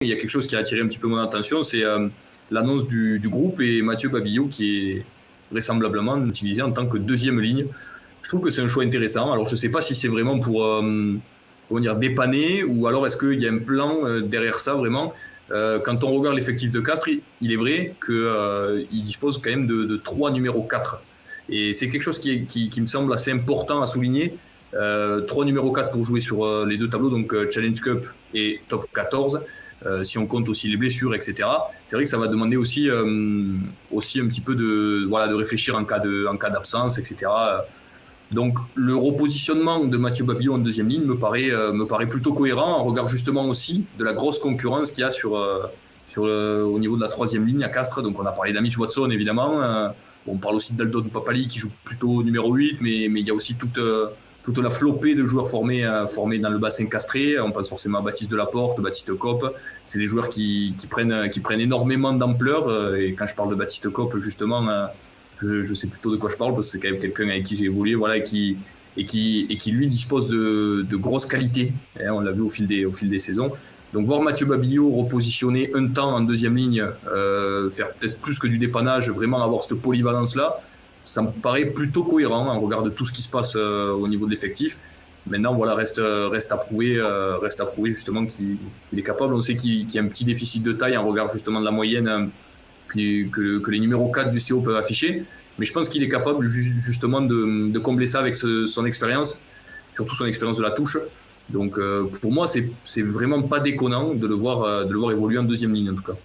Il y a quelque chose qui a attiré un petit peu mon attention, c'est l'annonce du groupe et Mathieu Babillot qui est vraisemblablement utilisé en tant que deuxième ligne. Je trouve que c'est un choix intéressant. Alors je ne sais pas si c'est vraiment pour comment dire, dépanner ou alors est-ce qu'il y a un plan derrière ça vraiment. Quand on regarde l'effectif de Castres, il est vrai qu'il dispose quand même de 3 numéros 4. Et c'est quelque chose qui me semble assez important à souligner. 3 numéros 4 pour jouer sur les deux tableaux, donc Challenge Cup et Top 14. Si on compte aussi les blessures, etc. C'est vrai que ça va demander aussi un petit peu de réfléchir en cas d'absence, etc. Donc le repositionnement de Mathieu Babillot en deuxième ligne me paraît plutôt cohérent en regard justement aussi de la grosse concurrence qu'il y a au niveau de la troisième ligne à Castres. Donc on a parlé d'Amish Watson évidemment, on parle aussi d'Aldon Papali qui joue plutôt numéro 8, mais il y a aussi toute la flopée de joueurs formés dans le bassin castré. On pense forcément à Baptiste Delaporte, Baptiste Coppe. C'est des joueurs qui prennent énormément d'ampleur. Et quand je parle de Baptiste Coppe, justement, je sais plutôt de quoi je parle parce que c'est quand même quelqu'un avec qui j'ai évolué, voilà, et qui lui dispose de grosses qualités. Et on l'a vu au fil des saisons. Donc voir Mathieu Babillot repositionner un temps en deuxième ligne, faire peut-être plus que du dépannage, vraiment avoir cette polyvalence-là, ça me paraît plutôt cohérent en regard de tout ce qui se passe au niveau de l'effectif. Maintenant, voilà, reste à prouver justement qu'il est capable. On sait qu'il y a un petit déficit de taille en regard justement de la moyenne que les numéros 4 du CO peuvent afficher. Mais je pense qu'il est capable justement de combler ça avec son expérience, surtout son expérience de la touche. Donc pour moi, c'est vraiment pas déconnant de le voir évoluer en deuxième ligne en tout cas.